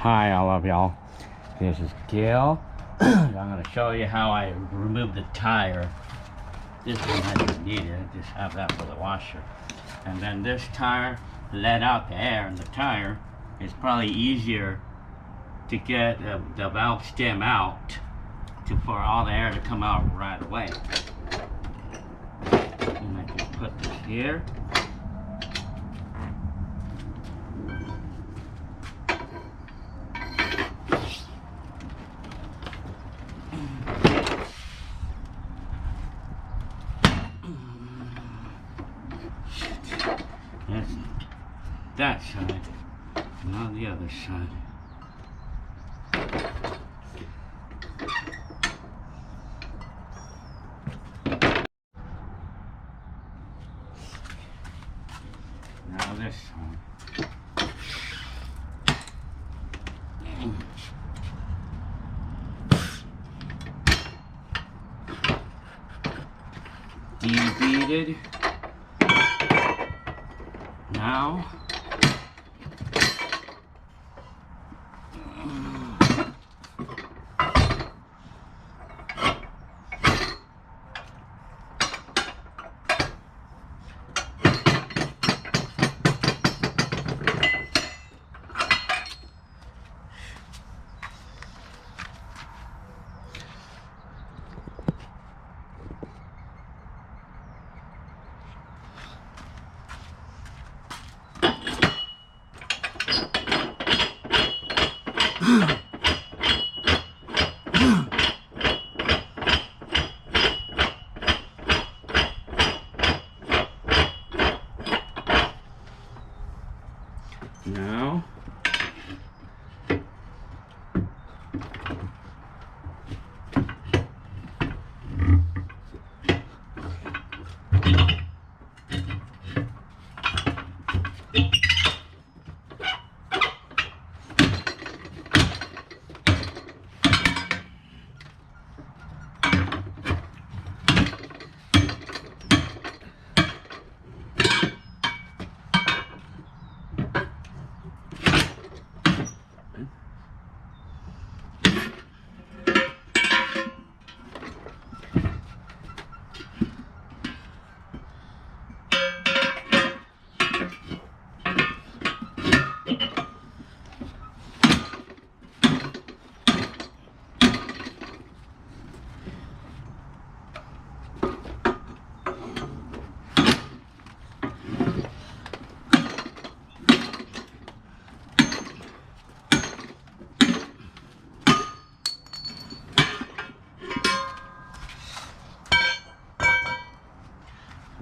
Hi all of y'all, this is Gil. I'm going to show you how I remove the tire. This one I didn't need it, I just have that for the washer. And then this tire let out the air, and the tire is probably easier to get the valve stem out for all the air to come out right away. And I just put this here. That's that side, now the other side. Now this side. Debeaded. Now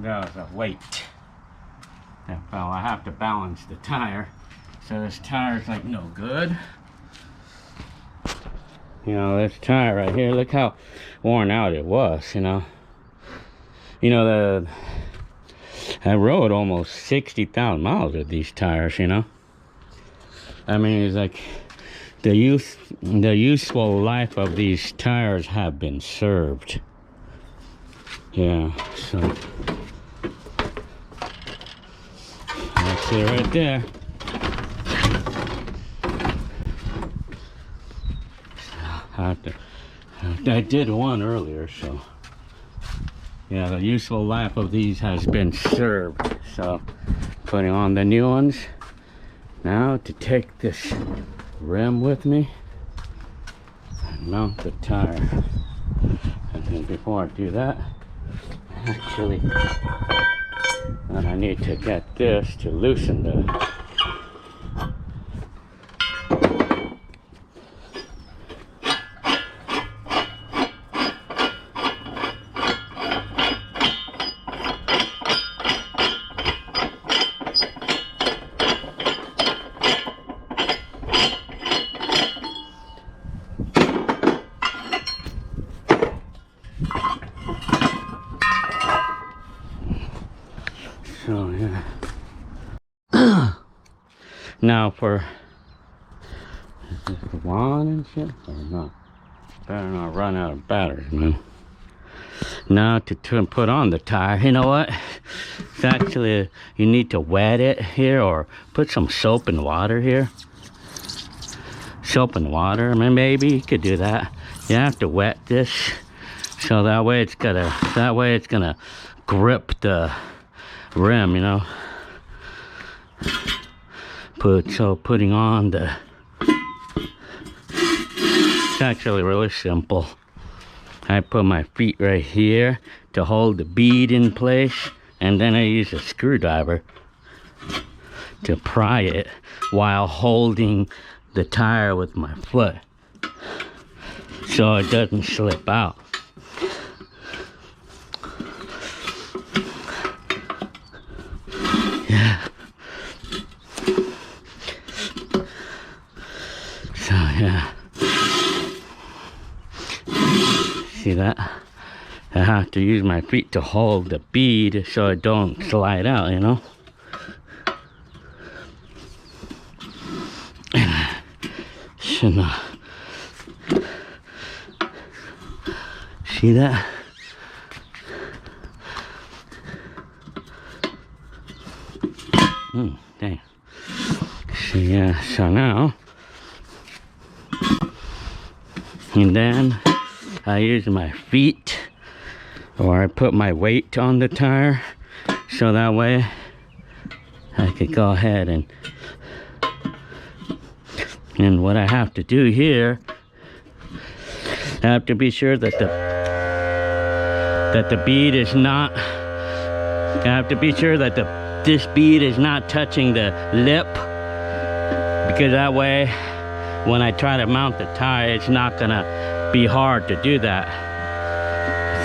Now there's a weight. Well, I have to balance the tire, so this tire's like no good. You know, this tire right here, look how worn out it was, you know. I rode almost 60,000 miles with these tires, you know. I mean, it's like the useful life of these tires have been served. Yeah, so that's it right there. I did one earlier, so yeah, the useful life of these has been served. So putting on the new ones now to take this rim with me and mount the tire. And then before I do that, actually, and I need to get this to loosen the so yeah. Now for is this one and shit or not? Better not run out of batteries, man. Now to put on the tire, you know what? It's actually, you need to wet it here or put some soap and water here. soap and water. I mean, maybe you could do that. You have to wet this, so that way it's gonna grip the rim, you know. Putting on the, it's actually really simple. I put my feet right here to hold the bead in place, and then I use a screwdriver to pry it while holding the tire with my foot, so it doesn't slip out. Yeah. So yeah. See that? I have to use my feet to hold the bead so it don't slide out, you know? Should not. See that? Dang. So yeah, so now, and then I use my feet, or I put my weight on the tire, so that way I could go ahead and what I have to do here, I have to be sure that the bead is not, I have to be sure that this bead is not touching the lip, because that way when I try to mount the tire, it's not gonna be hard to do that.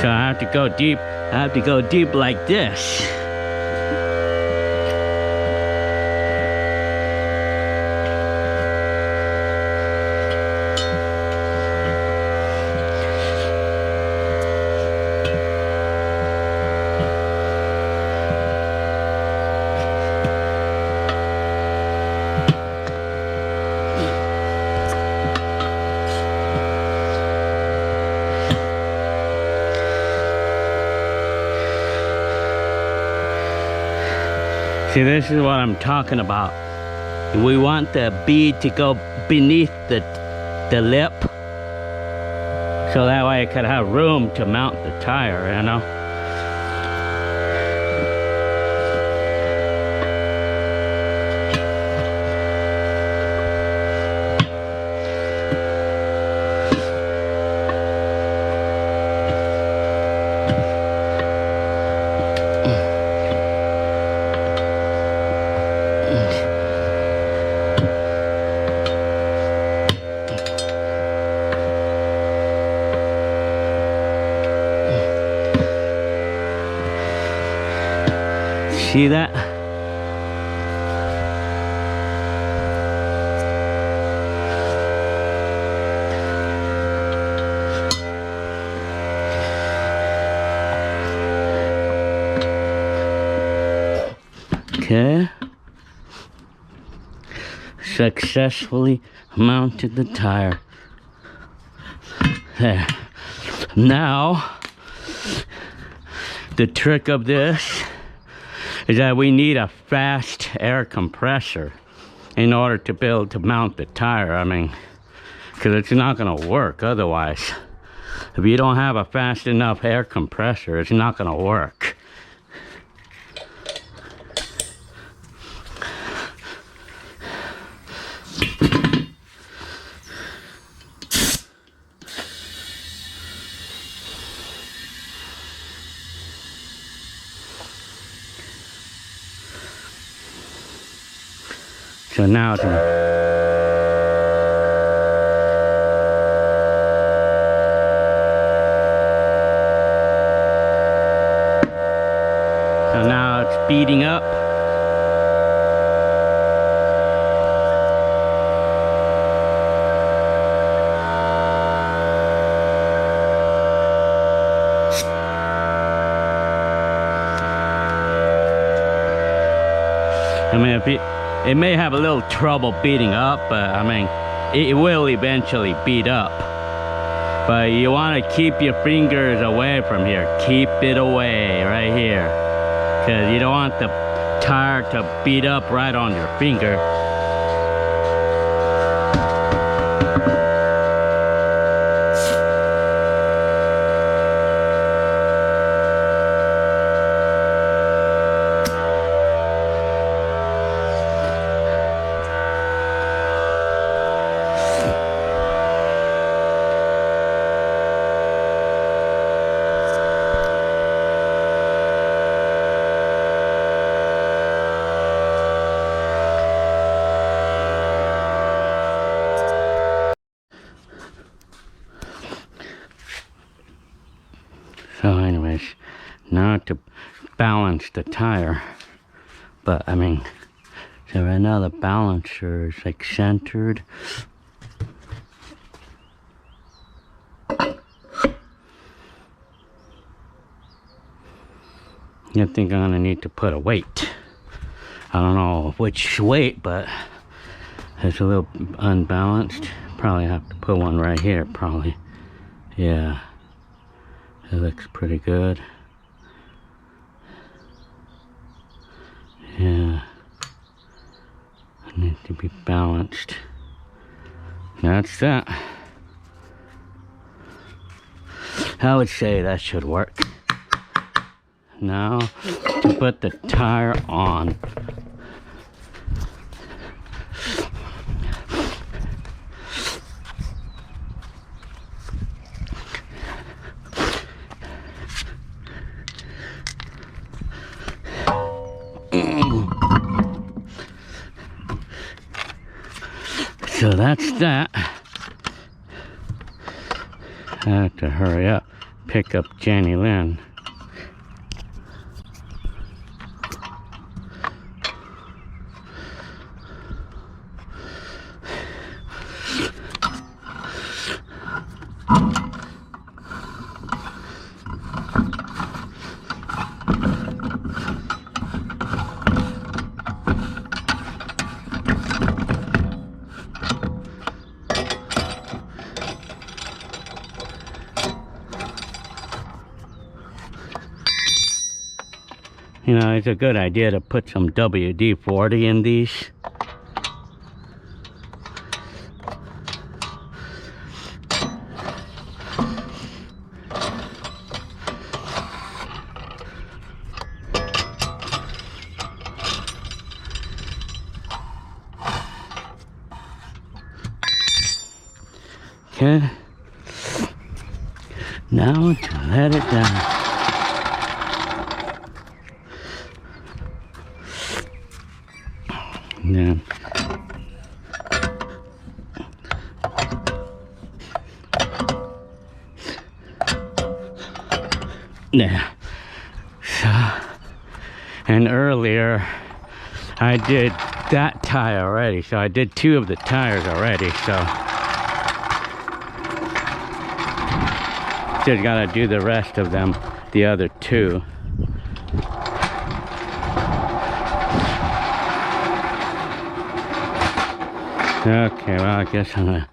So I have to go deep. I have to go deep like this. See, this is what I'm talking about. We want the bead to go beneath the lip, so that way I could have room to mount the tire, you know? See that? Okay. Successfully mounted the tire. There. Now, the trick of this is that we need a fast air compressor in order to be able to mount the tire. I mean, because it's not going to work otherwise. If you don't have a fast enough air compressor, it's not going to work. So now it's so now it's speeding up. I mean, it may have a little trouble beating up, but I mean, it will eventually beat up. But you want to keep your fingers away from here. Keep it away right here, because you don't want the tire to beat up right on your finger. is not to balance the tire. But I mean, so right now the balancer is like centered. I think I'm gonna need to put a weight. I don't know which weight, but it's a little unbalanced. Probably have to put one right here, probably. Yeah, it looks pretty good. Yeah, it needs to be balanced. That's that. I would say that should work. Now to put the tire on. So that's that. I have to hurry up, pick up Jenny Lynn. You know, it's a good idea to put some WD-40 in these. Okay. Now to let it down. Then yeah. So, and earlier I did that tire already, so I did 2 of the tires already, so just gotta do the rest of them, the other 2. Okay, well, I guess I'm gonna